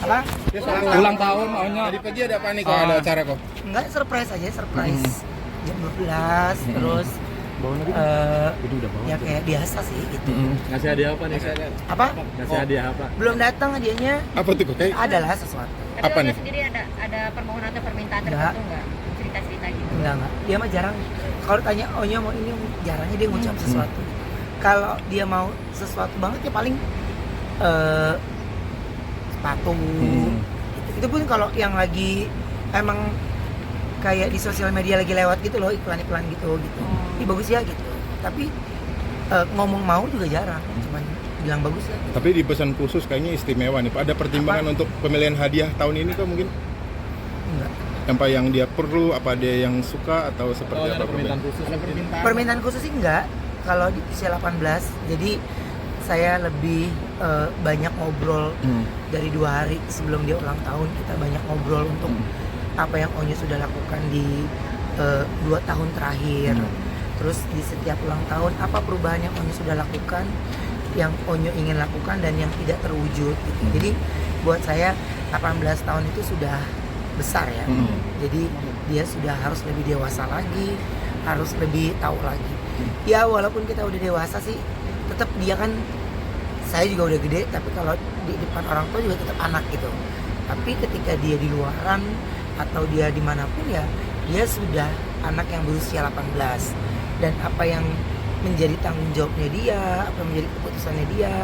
Apa? Ulang tahun maunya. Tadi pagi ada apa nih kok ada acara kok? Enggak, surprise aja, surprise. Jam 12 terus ya kayak biasa sih gitu. Ngasih hadiah apa nih? Apa? Ngasih hadiah apa? Belum datang hadiahnya. Apa tuh kok? Adalah sesuatu. Tapi Apa Onyo nih? sendiri ada permohonan atau permintaan Enggak. tertentu nggak? Cerita-cerita gitu. Enggak. Dia mah jarang. Kalau tanya Onyo mau ini, jarangnya dia ngucap sesuatu. Kalau dia mau sesuatu banget ya paling sepatu. Itu pun kalau yang lagi emang kayak di sosial media lagi lewat gitu loh, iklan-iklan gitu. Ini bagus ya gitu. Tapi ngomong mau juga jarang, cuman bilang bagus ya. Tapi di pesan khusus kayaknya istimewa nih Pak. Ada pertimbangan untuk pemilihan hadiah tahun ini kok mungkin? Enggak. Apa yang dia perlu, apa dia yang suka atau seperti apa? Permintaan khusus. Permintaan khusus sih enggak. Kalau di usia 18, jadi saya lebih banyak ngobrol dari 2 hari sebelum dia ulang tahun. Kita banyak ngobrol untuk apa yang Onyo sudah lakukan di 2 tahun terakhir. Terus di setiap ulang tahun apa perubahan yang Onyo sudah lakukan, yang Onyo ingin lakukan dan yang tidak terwujud gitu. Jadi buat saya 18 tahun itu sudah besar ya. Jadi dia sudah harus lebih dewasa lagi, harus lebih tahu lagi. Ya walaupun kita udah dewasa sih, tetap dia kan, saya juga udah gede, tapi kalau di depan orang tua juga tetap anak gitu. Tapi ketika dia di luaran atau dia dimanapun ya, dia sudah anak yang berusia 18. Dan apa yang menjadi tanggung jawabnya dia, apa yang menjadi keputusannya dia,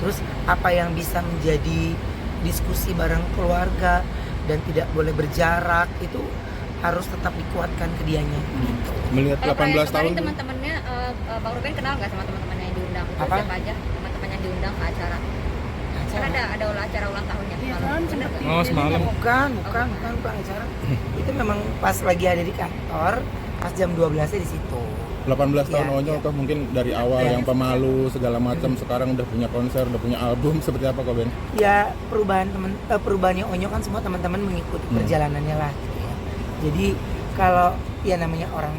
terus apa yang bisa menjadi diskusi bareng keluarga dan tidak boleh berjarak, itu harus tetap dikuatkan ke dianya gitu. Melihat Kalau 18 tahun. teman-temannya Bang Ruben kenal nggak sama teman-temannya yang diundang? Itu Apa? siapa aja teman-teman yang diundang ke acara? Kan ada acara ulang tahunnya semalam. Bener nggak? Oh, semalam. Bukan acara. Itu memang pas lagi ada di kantor, pas jam 12-nya di situ. 18 tahun Iya, Onyo iya. toh mungkin dari awal Iya. yang pemalu segala macam, sekarang udah punya konser, udah punya album, seperti apa kok Ben? Ya perubahannya Onyo kan semua teman-teman mengikuti perjalanannya lah gitu ya. Jadi kalau ya namanya orang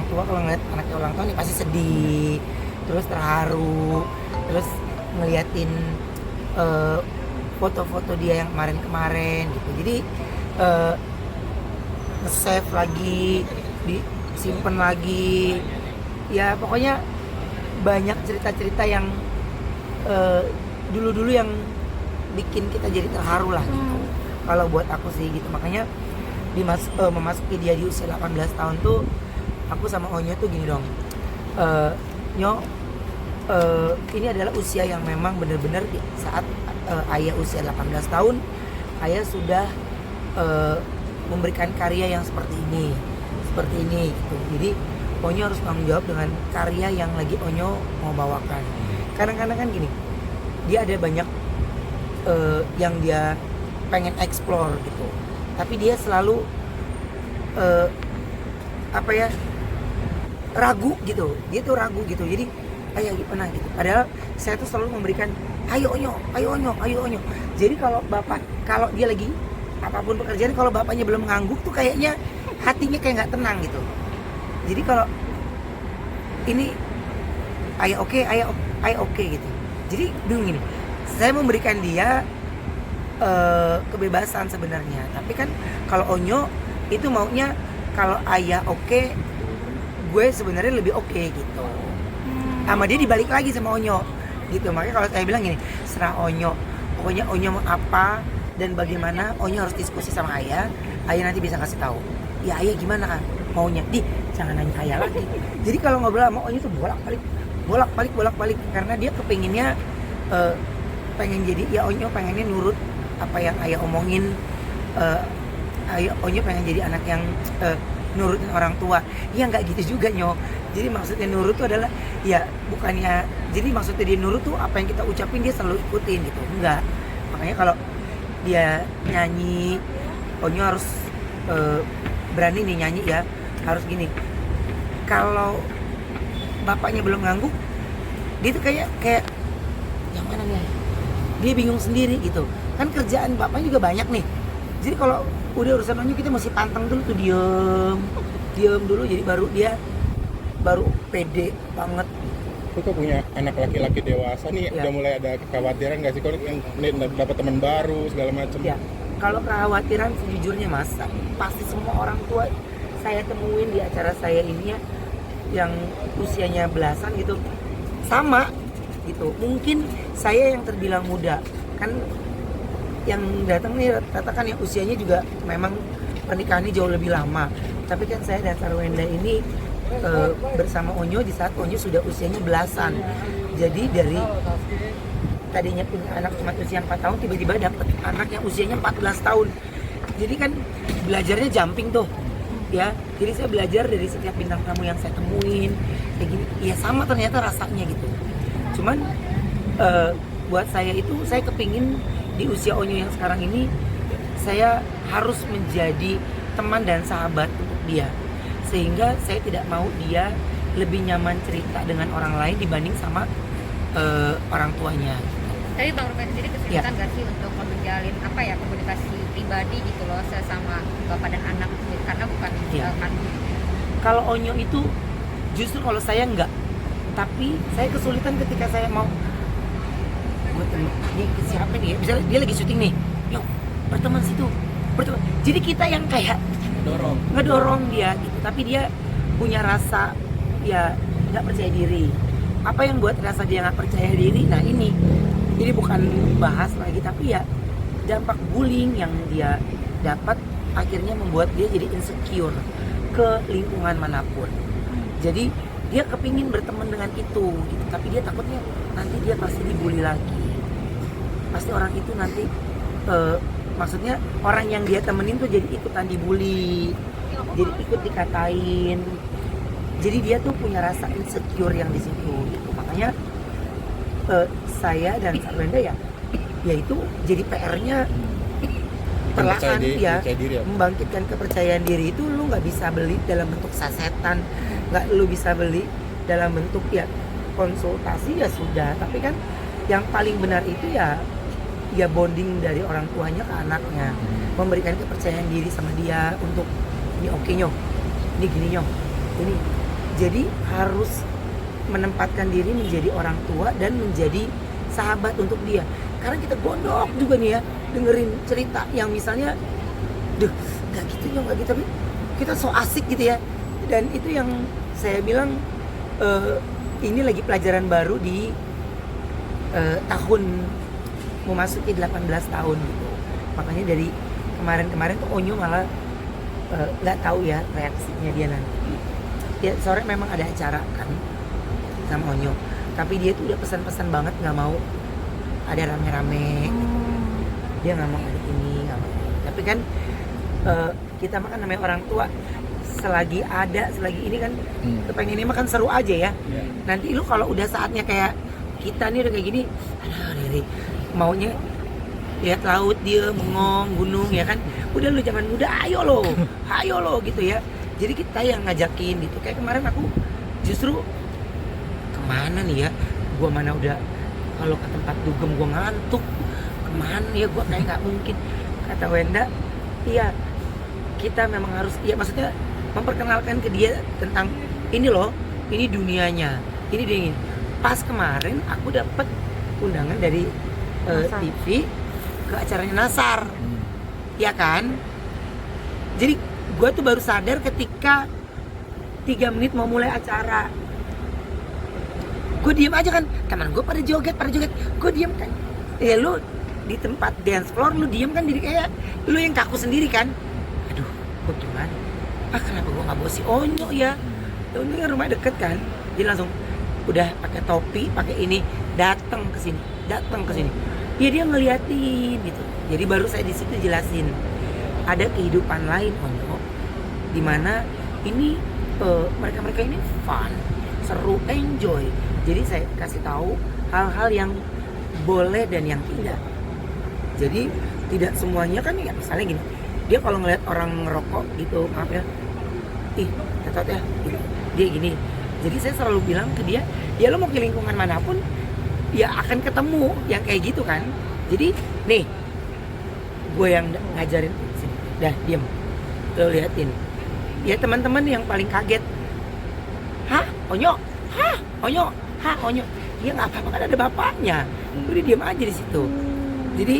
tua kalau ngeliat anaknya ulang tahun ya pasti sedih, terus terharu, terus ngeliatin foto-foto dia yang kemarin gitu. Jadi nge-save lagi, disimpan lagi. Ya pokoknya banyak cerita-cerita yang dulu-dulu yang bikin kita jadi terharu lah gitu. Kalau buat aku sih gitu. Makanya memasuki dia di usia 18 tahun tuh aku sama Onyo tuh gini dong. Nyo, ini adalah usia yang memang benar-benar di saat ayah usia 18 tahun, ayah sudah memberikan karya yang seperti ini gitu. Jadi Onyo harus tanggung jawab dengan karya yang lagi Onyo mau bawakan. Kadang-kadang kan gini, dia ada banyak yang dia pengen explore gitu, tapi dia selalu ragu gitu. Dia tuh ragu gitu. Jadi ayo gimana gitu. Padahal saya tuh selalu memberikan ayo Onyo. Jadi kalau dia lagi apapun pekerjaan, kalau bapaknya belum ngangguk tuh kayaknya hatinya kayak nggak tenang gitu. Jadi kalau ini ayo oke gitu. Jadi bingung gini. Saya memberikan dia kebebasan sebenarnya. Tapi kan kalau Onyo itu maunya kalau ayah oke, gue sebenarnya lebih oke gitu. Sama dia dibalik lagi sama Onyo gitu. Makanya kalau saya bilang gini, serah Onyo. Pokoknya Onyo mau apa dan bagaimana, Onyo harus diskusi sama ayah. Ayah nanti bisa kasih tahu. Ya ayah gimana maunya? Jangan nanya ayah lagi. Jadi kalau ngobrol sama Onyo tuh bolak-balik karena dia kepinginnya pengen jadi, ya Onyo pengennya nurut apa yang ayah omongin. Onyo pengen jadi anak yang nurutin orang tua. Ya nggak gitu juga Nyo. Jadi maksudnya nurut tuh adalah ya bukannya, jadi maksudnya dia nurut tuh apa yang kita ucapin dia selalu ikutin gitu. Enggak. Makanya kalau dia nyanyi, Onyo harus berani nih nyanyi ya. Harus gini. Kalau bapaknya belum ngangguk, dia tuh kayak yang mana nih? Dia bingung sendiri gitu. Kan kerjaan bapaknya juga banyak nih. Jadi kalau udah urusan Onyo kita mesti pantang dulu tuh, diem dulu, jadi baru pede banget tapi kok punya anak laki-laki dewasa nih, Ya. udah mulai ada kekhawatiran nggak sih kalau yang dapat teman baru segala macam? Ya, kalau kekhawatiran sejujurnya Mas, pasti semua orang tua saya temuin di acara saya ini ya, yang usianya belasan gitu, sama gitu. Mungkin saya yang terbilang muda, kan yang datang nih katakan yang usianya juga memang pernikahannya jauh lebih lama. Tapi kan saya dan Sarwenda ini bersama Onyo di saat Onyo sudah usianya belasan. Jadi dari tadinya punya anak cuma usia 4 tahun, tiba-tiba dapet anak yang usianya 14 tahun. Jadi kan belajarnya jumping tuh, ya. Jadi saya belajar dari setiap bintang tamu yang saya temuin, kayak gini. Ya sama ternyata rasanya gitu. Cuman buat saya itu, saya kepingin di usia Onyo yang sekarang ini, saya harus menjadi teman dan sahabat untuk dia. Sehingga saya tidak mau dia lebih nyaman cerita dengan orang lain dibanding sama orang tuanya. Tapi Bang Ruben sendiri kesulitan nggak sih untuk menjalin komunikasi pribadi gitu loh sesama bapak dan anak karena bukan kan. Kalau Onyo itu justru kalau saya enggak, tapi saya kesulitan ketika saya mau ini ke siapa nih ya? Misalnya dia lagi syuting nih, yuk berteman situ, berteman. Jadi kita yang kayak ngedorong dia gitu, tapi dia punya rasa ya nggak percaya diri. Apa yang buat rasa dia nggak percaya diri? Nah ini bukan bahas lagi, tapi ya dampak bullying yang dia dapat akhirnya membuat dia jadi insecure ke lingkungan manapun. Jadi dia kepingin berteman dengan itu gitu, tapi dia takutnya nanti dia pasti dibully lagi. Pasti orang itu nanti maksudnya orang yang dia temenin tuh jadi ikutan dibully, jadi ikut dikatain. Jadi dia tuh punya rasa insecure yang di situ gitu. Makanya saya dan Sarwenda ya itu jadi PR-nya perlahan ya, membangkitkan kepercayaan diri itu lu nggak bisa beli dalam bentuk sasetan, nggak lu bisa beli dalam bentuk ya konsultasi ya sudah, tapi kan yang paling benar itu ya bonding dari orang tuanya ke anaknya, memberikan kepercayaan diri sama dia untuk ini oke nyok, ini gini nyok, ini. Jadi harus menempatkan diri menjadi orang tua dan menjadi sahabat untuk dia. Karena kita gondok juga nih ya dengerin cerita yang misalnya, nggak gitu nyok, nggak gitu, tapi kita so asik gitu ya. Dan itu yang saya bilang ini lagi pelajaran baru di tahun memasuki 18 tahun gitu. Makanya dari kemarin tuh Onyo malah nggak tahu ya reaksinya dia nanti. Ya sore memang ada acara kan sama Onyo, tapi dia tuh udah pesan-pesan banget nggak mau ada rame-rame gitu. Dia nggak mau ada ini, nggak mau. Tapi kan kita makan namanya orang tua, selagi ini kan kepengen ini makan seru aja ya. Nanti lu kalau udah saatnya kayak kita nih udah kayak gini, aduh Riri maunya lihat laut, dia bengong gunung ya kan. Udah lu zaman muda ayo lo gitu ya. Jadi kita yang ngajakin gitu. Kayak kemarin aku justru kemana nih ya, gua mana udah kalau ke tempat dugem gua ngantuk, kemana ya gua kayak nggak mungkin. Kata Wenda, iya kita memang harus, ya maksudnya memperkenalkan ke dia tentang ini loh, ini dunianya, ini dia. Pas kemarin aku dapat undangan dari TV ke acaranya Nasar, ya kan? Jadi gue tuh baru sadar ketika 3 menit mau mulai acara. Gue diem aja kan, teman gue pada joget, gue diem kan. Ya lu di tempat dance floor lu diem kan, jadi kayak lu yang kaku sendiri kan. Aduh, gue gimana? Kenapa gue nggak bawa si Onyo ya? Onyo kan rumah deket kan, jadi langsung udah pakai topi, pakai ini, datang ke sini. Ya dia ngeliatin gitu. Jadi baru saya di situ jelasin ada kehidupan lain Onyo, dimana ini mereka ini fun, seru, enjoy. Jadi saya kasih tahu hal-hal yang boleh dan yang tidak. Jadi tidak semuanya kan ya, misalnya gini, dia kalau ngeliat orang ngerokok gitu, maaf ya, tetot ya, gitu. Dia gini. Jadi saya selalu bilang ke dia, ya lo mau ke lingkungan manapun, ya akan ketemu yang kayak gitu kan. Jadi nih, gue yang ngajarin, sini, dah diem, lo liatin. Ya teman-teman yang paling kaget, Onyo, "Hah, Onyo?" Dia nggak apa-apa, kan ada bapaknya. Udah diam aja di situ. Jadi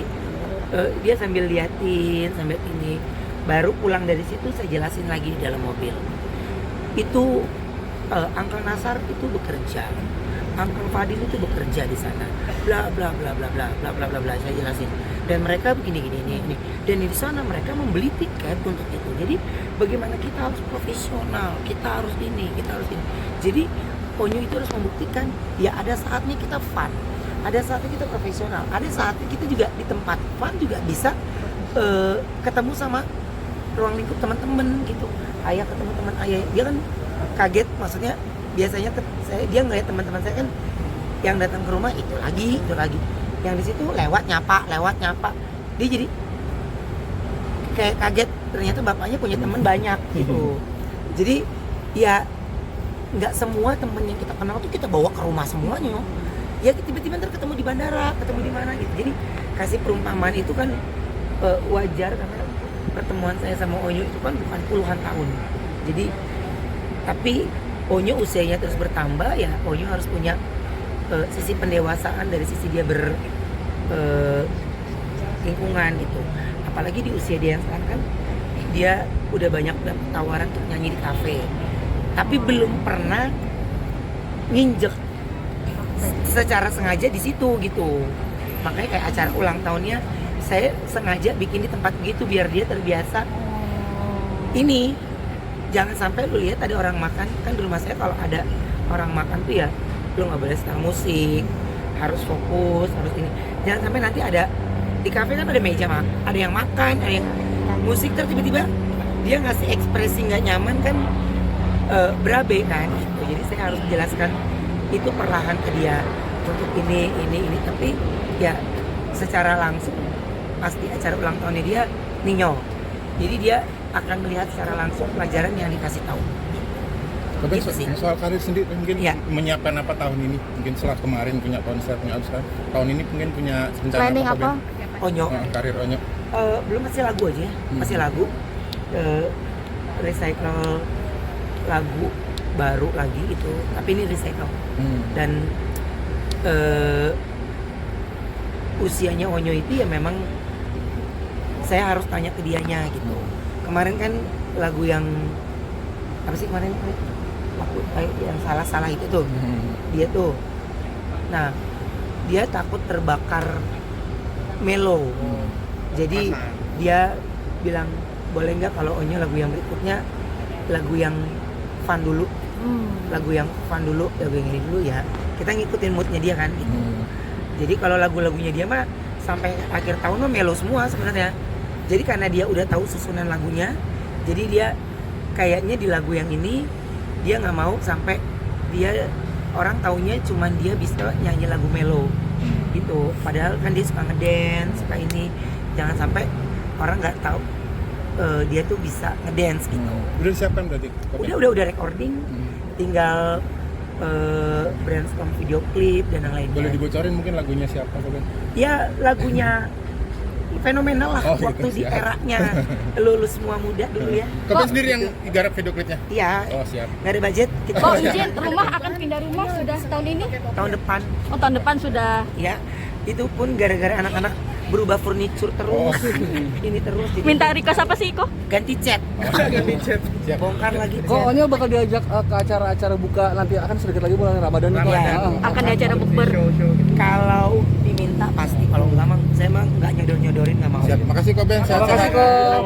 dia sambil liatin, sambil ini. Baru pulang dari situ saya jelasin lagi di dalam mobil. Itu Uncle Nasar itu bekerja, Uncle Fadil itu bekerja di sana, bla bla bla bla bla bla bla bla bla, saya jelasin. Dan mereka begini ini. Dan di sana mereka membeli tiket untuk itu. Jadi bagaimana kita harus profesional, kita harus ini. Jadi Onyo itu harus membuktikan ya ada saatnya kita fun, ada saatnya kita profesional, ada saatnya kita juga di tempat fun juga bisa ketemu sama ruang lingkup teman-teman gitu. Ayah ketemu teman ayah, dia kan kaget, maksudnya biasanya dia ngeliat teman-teman saya kan yang datang ke rumah itu lagi yang di situ lewat nyapa, dia jadi kayak kaget, ternyata bapaknya punya teman banyak gitu. Jadi ya nggak semua temen yang kita kenal tuh kita bawa ke rumah semuanya, ya tiba-tiba ntar ketemu di bandara, ketemu di mana gitu. Jadi kasih perumpamaan itu kan wajar, karena pertemuan saya sama Onyo itu kan bukan puluhan tahun. Jadi tapi Onyo usianya terus bertambah, ya Onyo harus punya sisi pendewasaan dari sisi dia lingkungan gitu. Apalagi di usia dia yang sekarang kan dia udah banyak tawaran untuk nyanyi di kafe, tapi belum pernah nginjek secara sengaja di situ gitu. Makanya kayak acara ulang tahunnya saya sengaja bikin di tempat begitu biar dia terbiasa. Ini jangan sampai lu lihat ada orang makan, kan di rumah saya kalau ada orang makan tuh ya lu nggak boleh setel musik, harus fokus, harus ini. Jangan sampai nanti ada di kafe kan ada meja ada yang makan, ada yang musik, tiba-tiba dia ngasih ekspresi nggak nyaman kan, berabe kan gitu. Jadi saya harus jelaskan itu perlahan ke dia untuk ini. Tapi ya secara langsung pasti acara ulang tahunnya dia ninyo, jadi dia akan melihat secara langsung pelajaran yang dikasih tahu. Tapi Gitu sih. soal karir sendiri mungkin Ya. menyiapkan apa tahun ini? Mungkin setelah kemarin punya konser, punya apa, tahun ini mungkin punya rencana Planning apa? apa? Ben? Onyo Karir Onyo. belum, masih lagu aja ya. Masih lagu, recycle lagu baru lagi itu, tapi ini recycle. Dan usianya Onyo itu ya memang saya harus tanya ke dianya gitu. Kemarin kan lagu yang apa sih kemarin lagu yang salah itu tuh, dia tuh, nah dia takut terbakar melo. Jadi dia bilang boleh nggak kalau Onyo lagu yang berikutnya lagu yang fun dulu, lagu yang ini dulu ya, kita ngikutin moodnya dia kan gitu. Jadi kalau lagu-lagunya dia mah sampai akhir tahun mah melo semua sebenarnya. Jadi karena dia udah tahu susunan lagunya, jadi dia kayaknya di lagu yang ini dia nggak mau sampai dia orang taunya cuman dia bisa nyanyi lagu melo gitu. Padahal kan dia suka ngedance, suka ini. Jangan sampai orang nggak tahu dia tuh bisa ngedance gitu. Udah disiapkan berarti? Udah recording, tinggal brainstorm video klip dan yang lainnya. Boleh dibocorin mungkin lagunya siapa Ben? Ya lagunya fenomenal lah, Oh, waktu gitu, di siap. eranya lu semua muda dulu ya. Koben sendiri yang garap video klipnya? Iya, Oh siap. nggak ada budget kita Oh izin, rumah akan pindah rumah sudah setahun ini? tahun depan. Oh tahun depan sudah. Ya, itu pun gara-gara anak-anak berubah furniture terus, ini terus. Jadi Minta request apa sih Iko? ganti cat, Siap. bongkar lagi Kok cat. Onyo bakal diajak ke acara-acara buka nanti, akan sedikit lagi bulan Ramadan nih. Iya. Akan di acara bukber. Kalau diminta pasti, kalau nggak mah saya mah nggak nyodorin nggak mau. Siap. Makasih Koben. Terima kasih kok.